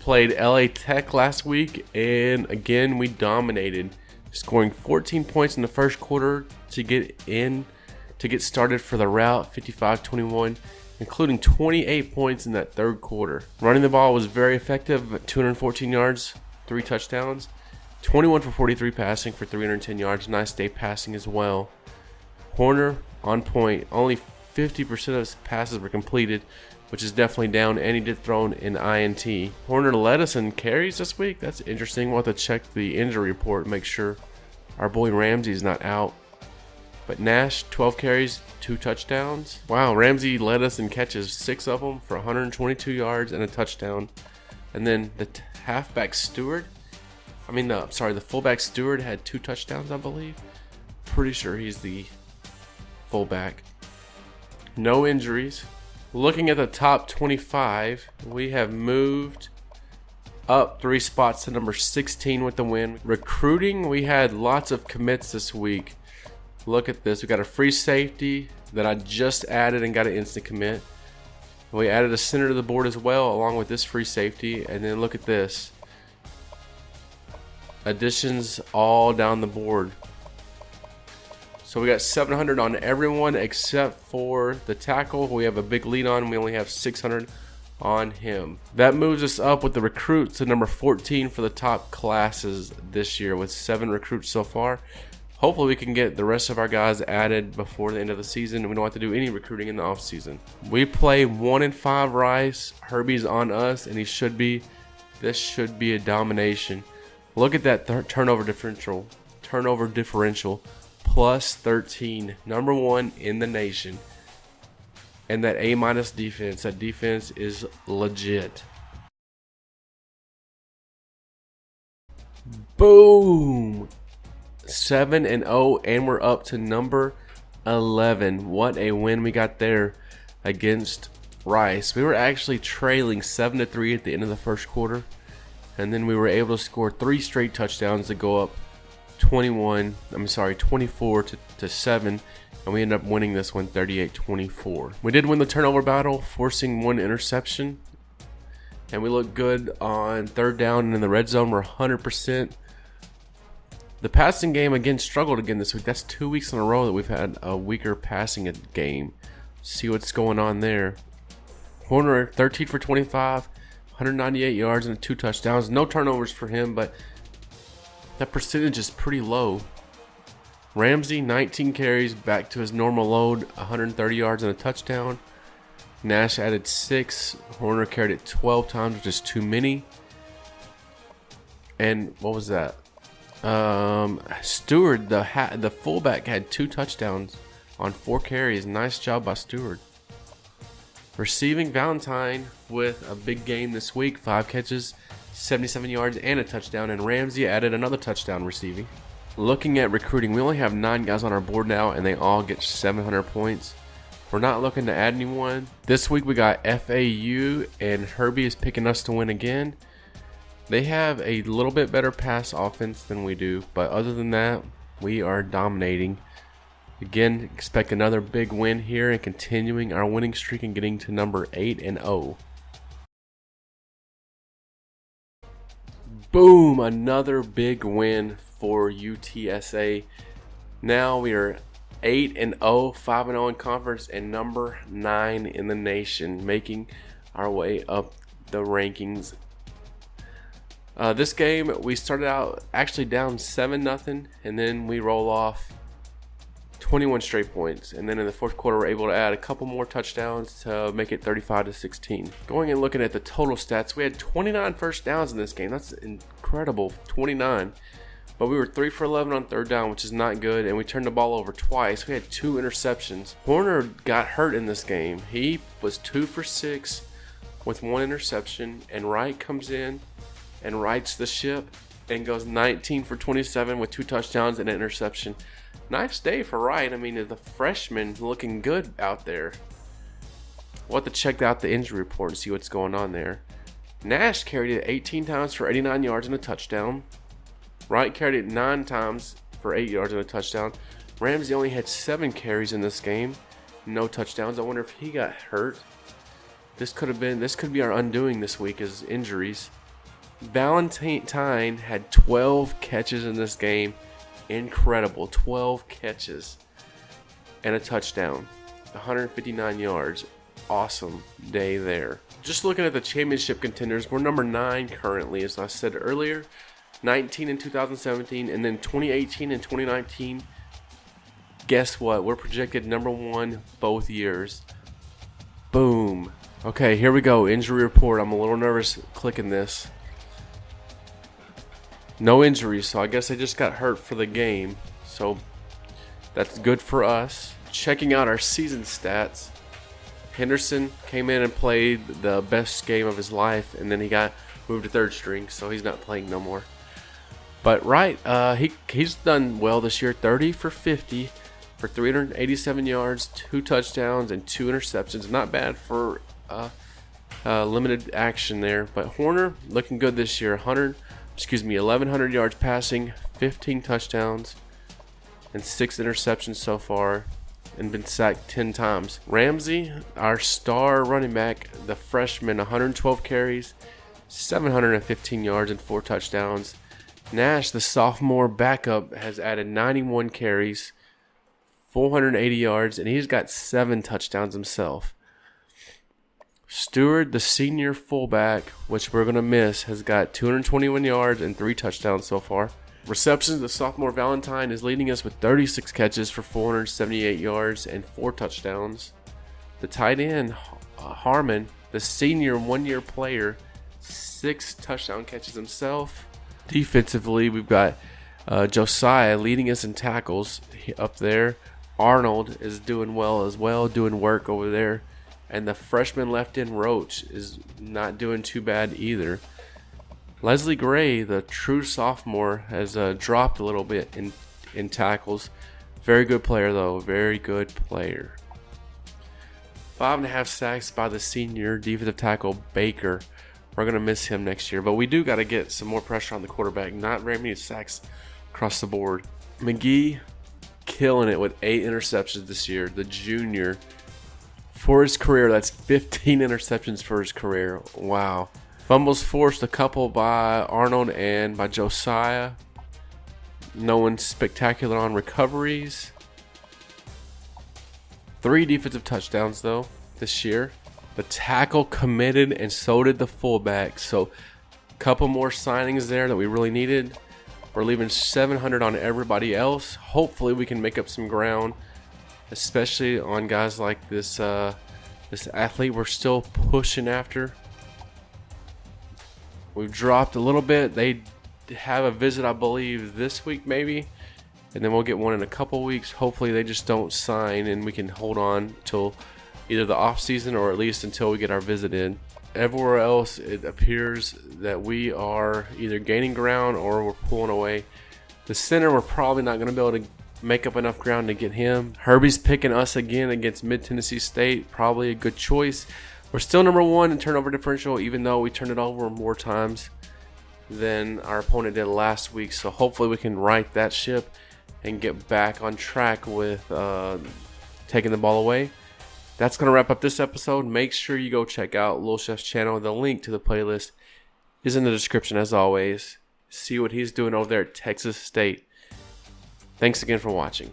played LA Tech last week, and again we dominated, scoring 14 points in the first quarter to get started for the rout, 55-21, including 28 points in that third quarter. Running the ball was very effective at 214 yards, 3 touchdowns, 21 for 43 passing for 310 yards. Nice day passing as well. Horner on point. Only 50% of his passes were completed, which is definitely down, and he did throw an INT. Horner led us in carries this week. That's interesting. We'll have to check the injury report, make sure our boy Ramsey is not out. But Nash, 12 carries, 2 touchdowns. Wow, Ramsey led us in catches, 6 of them for 122 yards and a touchdown. And then the fullback Stewart had 2 touchdowns, I believe. Pretty sure he's the fullback. No injuries. Looking at the top 25, we have moved up 3 spots to number 16 with the win. Recruiting, we had lots of commits this week. Look at this. We got a free safety that I just added and got an instant commit. We added a center to the board as well, along with this free safety. And then look at this. Additions all down the board. So we got 700 on everyone except for the tackle. We have a big lead on. We only have 600 on him. That moves us up with the recruits to number 14 for the top classes this year, with 7 recruits so far. Hopefully we can get the rest of our guys added before the end of the season. We don't have to do any recruiting in the off season. We play 1-5 Rice. Herbie's on us, and this should be a domination. Look at that turnover differential. Plus 13, number 1 in the nation. And that A- defense. That defense is legit. Boom! 7-0, and we're up to number 11. What a win we got there against Rice. We were actually trailing 7-3 at the end of the first quarter, and then we were able to score 3 straight touchdowns to go up 24 to 7, and we ended up winning this one 38-24. We did win the turnover battle, forcing 1 interception, and we look good on third down and in the red zone. We're 100%. The passing game again struggled again this week. That's 2 weeks in a row that we've had a weaker passing game. See what's going on there. Horner 13 for 25, 198 yards and 2 touchdowns. No turnovers for him, but that percentage is pretty low. Ramsey 19 carries, back to his normal load, 130 yards and a touchdown. Nash added 6. Horner carried it 12 times, which is too many. And what was that? Stewart, the fullback, had 2 touchdowns on 4 carries. Nice job by Stewart. Receiving, Valentine with a big game this week. 5 catches, 77 yards, and a touchdown. And Ramsey added another touchdown receiving. Looking at recruiting, we only have 9 guys on our board now, and they all get 700 points. We're not looking to add anyone. This week we got FAU, and Herbie is picking us to win again. They have a little bit better pass offense than we do, but other than that, we are dominating. Again, expect another big win here and continuing our winning streak and getting to number 8-0. Boom! Another big win for UTSA. Now we are 8-0, 5-0 in conference, and number 9 in the nation, making our way up the rankings. This game, we started out actually down 7-0, and then we roll off 21 straight points. And then in the fourth quarter, we're able to add a couple more touchdowns to make it 35-16. Going and looking at the total stats, we had 29 first downs in this game. That's incredible, 29. But we were 3 for 11 on third down, which is not good, and we turned the ball over twice. We had 2 interceptions. Horner got hurt in this game. He was 2 for 6 with 1 interception, and Wright comes in and rights the ship and goes 19 for 27 with 2 touchdowns and an interception. Nice day for Wright. I mean, the freshman looking good out there. We'll have to check out the injury report and see what's going on there. Nash carried it 18 times for 89 yards and a touchdown. Wright carried it 9 times for 8 yards and a touchdown. Ramsey only had 7 carries in this game, no touchdowns. I wonder if he got hurt. This could be our undoing this week, is injuries. Valentine had 12 catches in this game. Incredible. 12 catches and a touchdown. 159 yards. Awesome day there. Just looking at the championship contenders, we're number 9 currently, as I said earlier. 19 in 2017, and then 2018 and 2019. Guess what? We're projected number 1 both years. Boom. Okay, here we go. Injury report. I'm a little nervous clicking this. No injuries, so I guess they just got hurt for the game. So that's good for us. Checking out our season stats. Henderson came in and played the best game of his life, and then he got moved to third string, so he's not playing no more. But he's done well this year. 30 for 50 for 387 yards, 2 touchdowns, and 2 interceptions. Not bad for limited action there. But Horner looking good this year. 1,100 yards passing, 15 touchdowns, and 6 interceptions so far, and been sacked 10 times. Ramsey, our star running back, the freshman, 112 carries, 715 yards, and 4 touchdowns. Nash, the sophomore backup, has added 91 carries, 480 yards, and he's got 7 touchdowns himself. Stewart, the senior fullback, which we're going to miss, has got 221 yards and 3 touchdowns so far. Receptions, the sophomore Valentine is leading us with 36 catches for 478 yards and 4 touchdowns. The tight end, Harmon, the senior one-year player, 6 touchdown catches himself. Defensively, we've got Josiah leading us in tackles up there. Arnold is doing well as well, doing work over there. And the freshman left end Roach is not doing too bad either. Leslie Gray, the true sophomore, has dropped a little bit in tackles. Very good player, though. Very good player. 5.5 sacks by the senior defensive tackle Baker. We're going to miss him next year. But we do got to get some more pressure on the quarterback. Not very many sacks across the board. McGee killing it with 8 interceptions this year. The junior. For his career, that's 15 interceptions for his career. Wow. Fumbles forced, a couple by Arnold and by Josiah. No one spectacular on recoveries. 3 defensive touchdowns, though, this year. The tackle committed, and so did the fullback. So, a couple more signings there that we really needed. We're leaving 700 on everybody else. Hopefully, we can make up some ground, especially on guys like this athlete we're still pushing after. We've dropped a little bit. They have a visit, I believe, this week maybe, and then we'll get one in a couple weeks. Hopefully they just don't sign and we can hold on till either the off season or at least until we get our visit in. Everywhere else, it appears that we are either gaining ground or we're pulling away. The center, we're probably not going to be able to make up enough ground to get him. Herbie's picking us again against Mid-Tennessee State. Probably a good choice. We're still number 1 in turnover differential, even though we turned it over more times than our opponent did last week. So hopefully we can right that ship and get back on track with taking the ball away. That's going to wrap up this episode. Make sure you go check out Lil Chef's channel. The link to the playlist is in the description as always. See what he's doing over there at Texas State. Thanks again for watching.